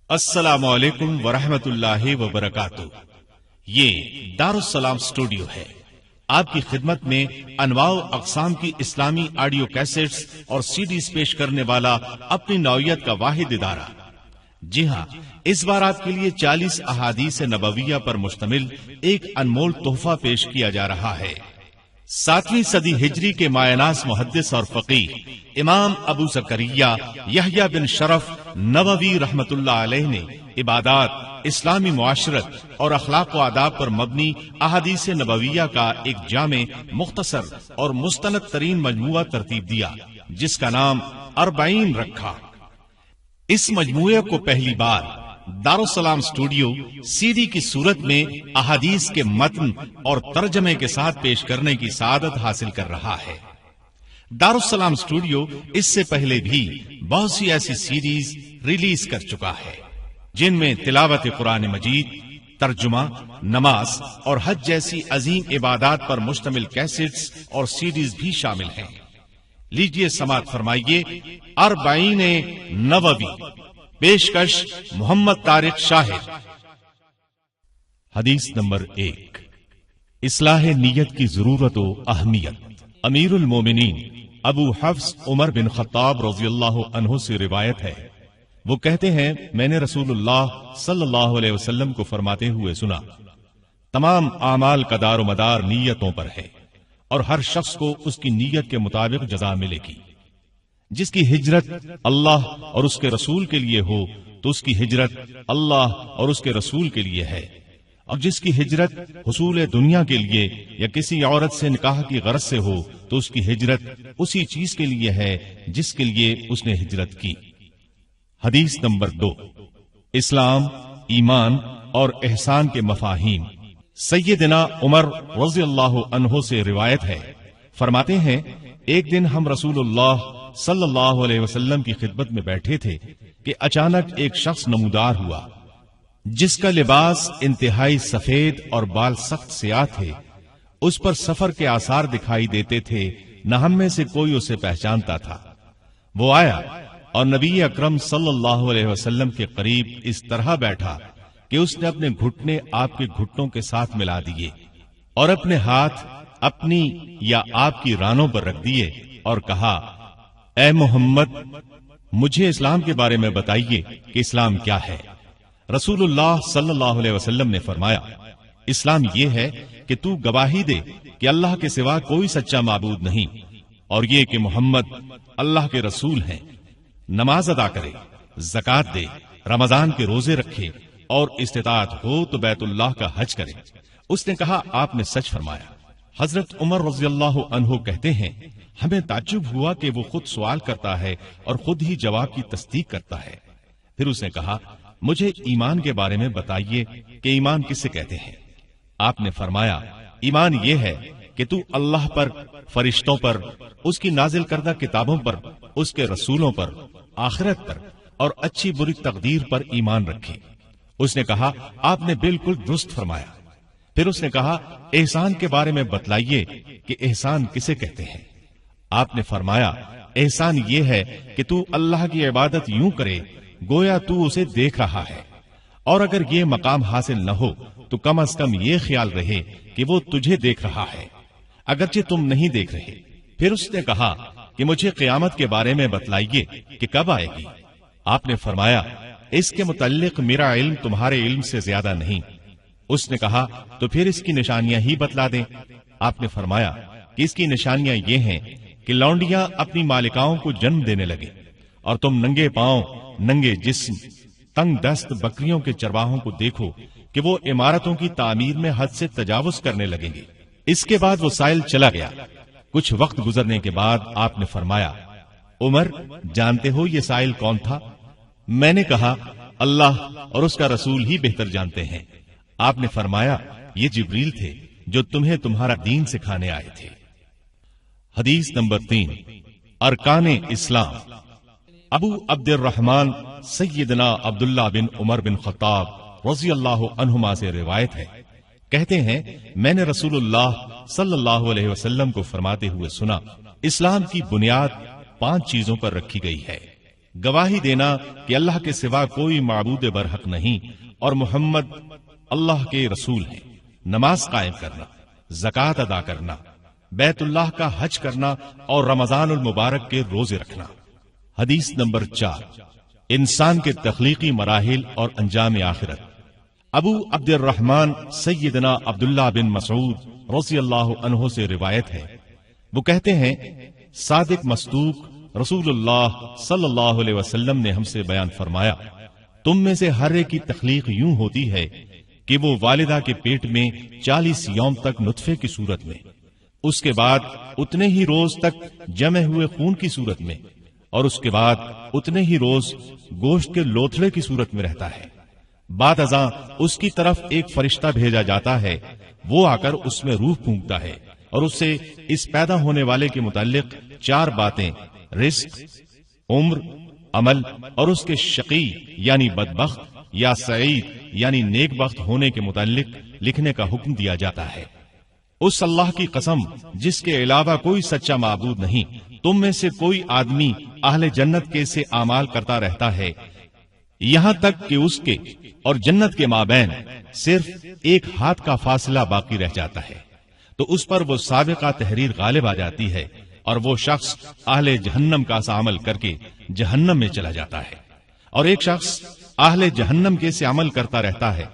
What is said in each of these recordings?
السلام علیکم ورحمۃ اللہ وبرکاتہ۔ یہ دارالسلام اسٹوڈیو ہے۔ آپ کی خدمت میں انواع و اقسام کی اسلامی آڈیو کیسٹس اور سی ڈیز پیش کرنے والا اپنی نوعیت کا واحد ادارہ۔ جی ہاں، اس بار آپ کے لیے 40 احادیث نبویہ پر مشتمل ایک انمول تحفہ پیش کیا جا رہا ہے۔ 7ویں صدی ہجری کے مایہ-ناز محدث اور فقیہ امام ابو زکریا یحییٰ بن شرف نووی رحمت اللہ علیہ نے عبادات، اسلامی معاشرت اور اخلاق و آداب پر مبنی احادیث نبویہ کا ایک جامع، مختصر اور مستند ترین مجموعہ ترتیب دیا، جس کا نام 40 رکھا۔ اس مجموعے کو پہلی بار دارالسلام اسٹوڈیو سی ڈی کی صورت میں احادیث کے متن اور ترجمے کے ساتھ پیش کرنے کی سعادت حاصل کر رہا ہے۔ دارالسلام اسٹوڈیو اس سے پہلے بھی بہت سی ایسی سیریز ریلیز کر چکا ہے، جن میں تلاوت قرآن مجید، ترجمہ، نماز اور حج جیسی عظیم عبادات پر مشتمل کیسٹس اور سیڈیز بھی شامل ہیں۔ لیجئے سماعت فرمائیے 40 نووی، پیشکش محمد طارق شاہد۔ حدیث نمبر 1، اصلاح نیت کی ضرورت و اہمیت۔ امیر المومنین ابو حفص عمر بن خطاب رضی اللہ عنہ سے روایت ہے، وہ کہتے ہیں میں نے رسول اللہ صلی اللہ علیہ وسلم کو فرماتے ہوئے سنا، تمام اعمال کا دار و مدار نیتوں پر ہے، اور ہر شخص کو اس کی نیت کے مطابق جزا ملے گی۔ جس کی ہجرت اللہ اور اس کے رسول کے لیے ہو تو اس کی ہجرت اللہ اور اس کے رسول کے لیے ہے، اور جس کی ہجرت حصول دنیا کے لیے یا کسی عورت سے نکاح کی غرض سے ہو تو اس کی ہجرت اسی چیز کے لیے ہے جس کے لیے اس نے ہجرت کی۔ حدیث نمبر 2، اسلام، ایمان اور احسان کے مفاہیم۔ سیدنا عمر رضی اللہ عنہ سے روایت ہے، فرماتے ہیں ایک دن ہم رسول اللہ صلی اللہ علیہ وسلم کی خدمت میں بیٹھے تھے کہ اچانک ایک شخص نمودار ہوا، جس کا لباس انتہائی سفید اور بال سخت سیاہ تھے، اس پر سفر کے آثار دکھائی دیتے تھے، نہ ہم میں سے کوئی اسے پہچانتا تھا۔ وہ آیا اور نبی اکرم صلی اللہ علیہ وسلم کے قریب اس طرح بیٹھا کہ اس نے اپنے گھٹنے آپ کے گھٹنوں کے ساتھ ملا دیے اور اپنے ہاتھ اپنی یا آپ کی رانوں پر رکھ دیے اور کہا، اے محمد، مجھے اسلام کے بارے میں بتائیے کہ اسلام کیا ہے۔ رسول اللہ صلی اللہ علیہ وسلم نے فرمایا، اسلام یہ ہے کہ تو گواہی دے کہ اللہ کے سوا کوئی سچا معبود نہیں، اور یہ کہ محمد اللہ کے رسول ہیں، نماز ادا کرے، زکوٰۃ دے، رمضان کے روزے رکھے، اور استطاعت ہو تو بیت اللہ کا حج کرے۔ اس نے کہا، آپ نے سچ فرمایا۔ حضرت عمر رضی اللہ عنہ کہتے ہیں ہمیں تعجب ہوا کہ وہ خود سوال کرتا ہے اور خود ہی جواب کی تصدیق کرتا ہے۔ پھر اس نے کہا، مجھے ایمان کے بارے میں بتائیے کہ ایمان کسے کہتے ہیں۔ آپ نے فرمایا، ایمان یہ ہے کہ تو اللہ پر، فرشتوں پر، اس کی نازل کردہ کتابوں پر، اس کے رسولوں پر، آخرت پر اور اچھی بری تقدیر پر ایمان رکھے۔ اس نے کہا، آپ نے بالکل درست فرمایا۔ پھر اس نے کہا، احسان کے بارے میں بتلائیے کہ احسان کسے کہتے ہیں۔ آپ نے فرمایا، احسان یہ ہے کہ تو اللہ کی عبادت یوں کرے گویا تو اسے دیکھ رہا ہے، اور اگر یہ مقام حاصل نہ ہو تو کم از کم یہ خیال رہے کہ وہ تجھے دیکھ رہا ہے، اگرچہ تم نہیں دیکھ رہے۔ پھر اس نے کہا کہ مجھے قیامت کے بارے میں بتلائیے کہ کب آئے گی۔ آپ نے فرمایا، اس کے متعلق میرا علم تمہارے علم سے زیادہ نہیں۔ اس نے کہا، تو پھر اس کی نشانیاں ہی بتلا دیں۔ آپ نے فرمایا کہ اس کی نشانیاں یہ ہیں کہ لونڈیاں اپنی مالکاؤں کو جنم دینے لگے، اور تم ننگے پاؤں، ننگے جسم، تنگ دست بکریوں کے چرواہوں کو دیکھو کہ وہ عمارتوں کی تعمیر میں حد سے تجاوز کرنے لگیں گے۔ اس کے بعد وہ سائل چلا گیا۔ کچھ وقت گزرنے کے بعد آپ نے فرمایا، عمر، جانتے ہو یہ سائل کون تھا؟ میں نے کہا، اللہ اور اس کا رسول ہی بہتر جانتے ہیں۔ آپ نے فرمایا، یہ جبریل تھے جو تمہیں تمہارا دین سکھانے آئے تھے۔ حدیث نمبر 3، ارکان اسلام۔ ابو عبد الرحمن سیدنا عبداللہ بن عمر بن خطاب رضی اللہ عنہما سے روایت ہے، کہتے ہیں میں نے رسول اللہ صلی اللہ علیہ وسلم کو فرماتے ہوئے سنا، اسلام کی بنیاد 5 چیزوں پر رکھی گئی ہے۔ گواہی دینا کہ اللہ کے سوا کوئی معبود برحق نہیں اور محمد اللہ کے رسول ہیں، نماز قائم کرنا، زکوٰۃ ادا کرنا، بیت اللہ کا حج کرنا اور رمضان المبارک کے روزے رکھنا۔ حدیث نمبر 4، انسان کے تخلیقی مراحل اور انجام آخرت۔ ابو عبد الرحمن سیدنا عبداللہ بن مسعود رضی اللہ عنہ سے روایت ہے، وہ کہتے ہیں صادق مصدوق رسول اللہ صلی اللہ علیہ وسلم نے ہم سے بیان فرمایا، تم میں سے ہر ایک کی تخلیق یوں ہوتی ہے کہ وہ والدہ کے پیٹ میں 40 یوم تک نطفے کی صورت میں، اس کے بعد اتنے ہی روز تک جمے ہوئے خون کی صورت میں، اور اس کے بعد اتنے ہی روز گوشت کے لوتھڑے کی صورت میں رہتا ہے۔ بعد ازاں اس کی طرف ایک فرشتہ بھیجا جاتا ہے، وہ آ کر اس میں روح پھونکتا ہے اور اس سے اس پیدا ہونے والے کے متعلق 4 باتیں، رزق، عمر، عمل اور اس کے شقی یعنی بدبخت یا سعید یعنی نیک بخت ہونے کے متعلق لکھنے کا حکم دیا جاتا ہے۔ اس اللہ کی قسم جس کے علاوہ کوئی سچا معبود نہیں، تم میں سے کوئی آدمی اہل جنت کے سے اعمال کرتا رہتا ہے یہاں تک کہ اس کے اور جنت کے مابین صرف ایک ہاتھ کا فاصلہ باقی رہ جاتا ہے، تو اس پر وہ سابقہ تحریر غالب آ جاتی ہے اور وہ شخص اہل جہنم کا سا عمل کر کے جہنم میں چلا جاتا ہے، اور ایک شخص اہل جہنم کے سے عمل کرتا رہتا ہے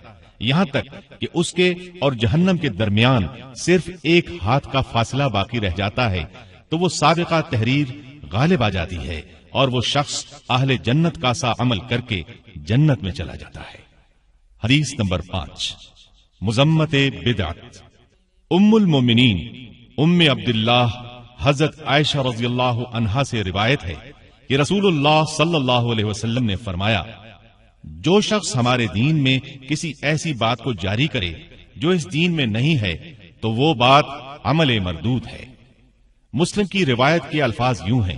یہاں تک کہ اس کے اور جہنم کے درمیان صرف ایک ہاتھ کا فاصلہ باقی رہ جاتا ہے، تو وہ سابقہ تحریر غالب آ جاتی ہے اور وہ شخص اہل جنت کا سا عمل کر کے جنت میں چلا جاتا ہے۔ حدیث نمبر 5، مذمت بدعت۔ ام المومنین ام عبداللہ حضرت عائشہ رضی اللہ عنہا سے روایت ہے کہ رسول اللہ صلی اللہ علیہ وسلم نے فرمایا، جو شخص ہمارے دین میں کسی ایسی بات کو جاری کرے جو اس دین میں نہیں ہے تو وہ بات عمل مردود ہے۔ مسلم کی روایت کے الفاظ یوں ہیں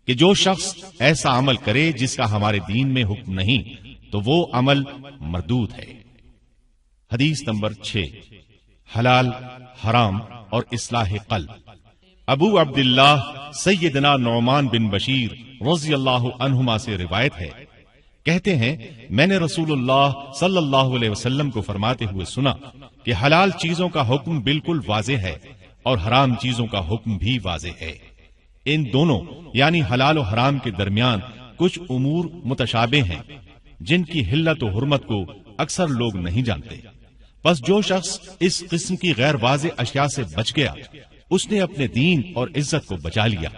کہ جو شخص ایسا عمل کرے جس کا ہمارے دین میں حکم نہیں تو وہ عمل مردود ہے۔ حدیث نمبر 6، حلال، حرام اور اصلاح قلب۔ ابو عبداللہ سیدنا نعمان بن بشیر رضی اللہ عنہما سے روایت ہے، کہتے ہیں میں نے رسول اللہ صلی اللہ علیہ وسلم کو فرماتے ہوئے سنا کہ حلال چیزوں کا حکم بالکل واضح ہے اور حرام چیزوں کا حکم بھی واضح ہے۔ ان دونوں یعنی حلال و حرام کے درمیان کچھ امور متشابہ ہیں جن کی حلت و حرمت کو اکثر لوگ نہیں جانتے، بس جو شخص اس قسم کی غیر واضح اشیاء سے بچ گیا اس نے اپنے دین اور عزت کو بچا لیا،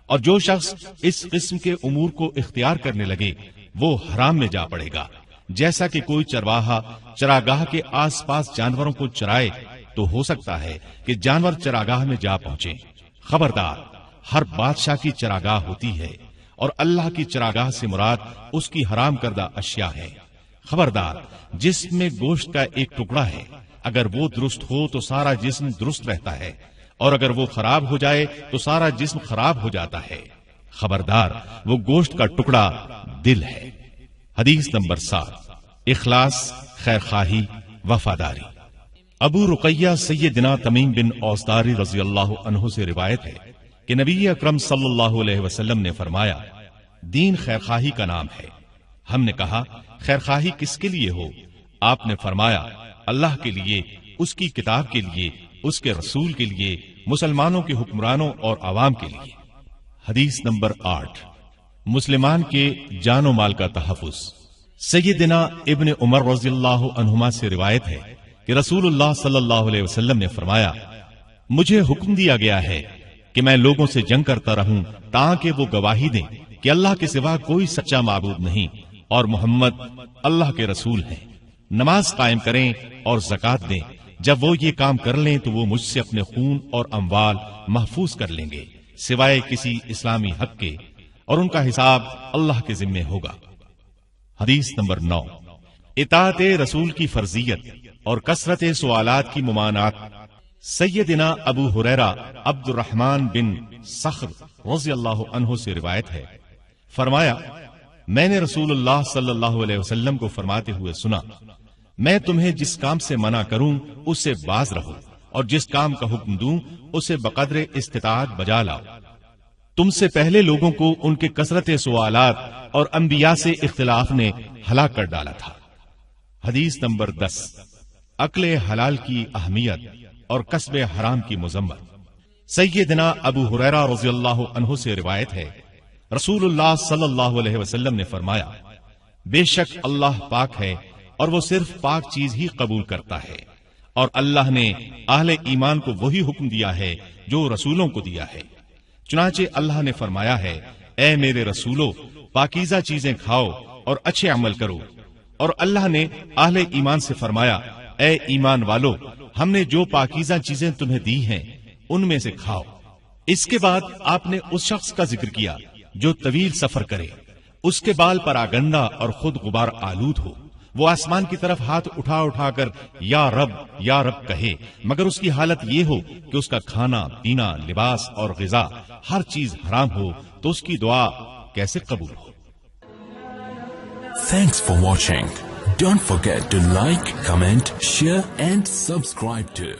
اور جو شخص اس قسم کے امور کو اختیار کرنے لگے وہ حرام میں جا پڑے گا۔ جیسا کہ کوئی چرواہا چراگاہ کے آس پاس جانوروں کو چرائے تو ہو سکتا ہے کہ جانور چراگاہ میں جا پہنچے۔ خبردار، ہر بادشاہ کی چراگاہ ہوتی ہے اور اللہ کی چراگاہ سے مراد اس کی حرام کردہ اشیاء ہے۔ خبردار، جسم میں گوشت کا ایک ٹکڑا ہے، اگر وہ درست ہو تو سارا جسم درست رہتا ہے، اور اگر وہ خراب ہو جائے تو سارا جسم خراب ہو جاتا ہے۔ خبردار، وہ گوشت کا ٹکڑا دل ہے۔ حدیث نمبر 7، اخلاص، خیرخواہی، وفاداری۔ ابو رقیہ سیدنا تمیم بن اوسداری رضی اللہ عنہ سے روایت ہے کہ نبی اکرم صلی اللہ علیہ وسلم نے فرمایا، دین خیرخواہی کا نام ہے۔ ہم نے کہا، خیرخواہی کس کے لیے ہو؟ آپ نے فرمایا، اللہ کے لیے، اس کی کتاب کے لیے، اس کے رسول کے لیے، مسلمانوں کے حکمرانوں اور عوام کے لیے۔ حدیث نمبر 8، مسلمان کے جان و مال کا تحفظ۔ سیدنا ابن عمر رضی اللہ عنہما سے روایت ہے کہ رسول اللہ صلی اللہ علیہ وسلم نے فرمایا، مجھے حکم دیا گیا ہے کہ میں لوگوں سے جنگ کرتا رہوں تاکہ وہ گواہی دیں کہ اللہ کے سوا کوئی سچا معبود نہیں اور محمد اللہ کے رسول ہیں، نماز قائم کریں اور زکوٰۃ دیں۔ جب وہ یہ کام کر لیں تو وہ مجھ سے اپنے خون اور اموال محفوظ کر لیں گے سوائے کسی اسلامی حق کے، اور ان کا حساب اللہ کے ذمے ہوگا۔ حدیث نمبر 9، اطاعت رسول کی فرضیت اور کثرت سوالات کی ممانعت۔ سیدنا ابو ہریرہ عبد الرحمن بن صخر رضی اللہ عنہ سے روایت ہے، فرمایا، میں نے رسول اللہ صلی اللہ علیہ وسلم کو فرماتے ہوئے سنا، میں تمہیں جس کام سے منع کروں اس سے باز رہو، اور جس کام کا حکم دوں اسے بقدر استطاعت بجا لاؤ۔ تم سے پہلے لوگوں کو ان کے کثرت سوالات اور انبیاء سے اختلاف نے ہلاک کر ڈالا تھا۔ حدیث نمبر 10، اکل حلال کی اہمیت اور کسب حرام کی مذمت۔ سیدنا ابو ہریرہ رضی اللہ عنہ سے روایت ہے، رسول اللہ صلی اللہ علیہ وسلم نے فرمایا، بے شک اللہ پاک ہے اور وہ صرف پاک چیز ہی قبول کرتا ہے، اور اللہ نے اہل ایمان کو وہی حکم دیا ہے جو رسولوں کو دیا ہے۔ چنانچہ اللہ نے فرمایا ہے، اے میرے رسولو، پاکیزہ چیزیں کھاؤ اور اچھے عمل کرو، اور اللہ نے اہل ایمان سے فرمایا، اے ایمان والو، ہم نے جو پاکیزہ چیزیں تمہیں دی ہیں ان میں سے کھاؤ۔ اس کے بعد آپ نے اس شخص کا ذکر کیا جو طویل سفر کرے، اس کے بال پر آگندہ اور خود غبار آلود ہو، وہ آسمان کی طرف ہاتھ اٹھا اٹھا کر یا رب کہے، مگر اس کی حالت یہ ہو کہ اس کا کھانا پینا، لباس اور غذا ہر چیز حرام ہو، تو اس کی دعا کیسے قبول ہو؟ Thanks for watching. Don't forget to like, comment, share and subscribe to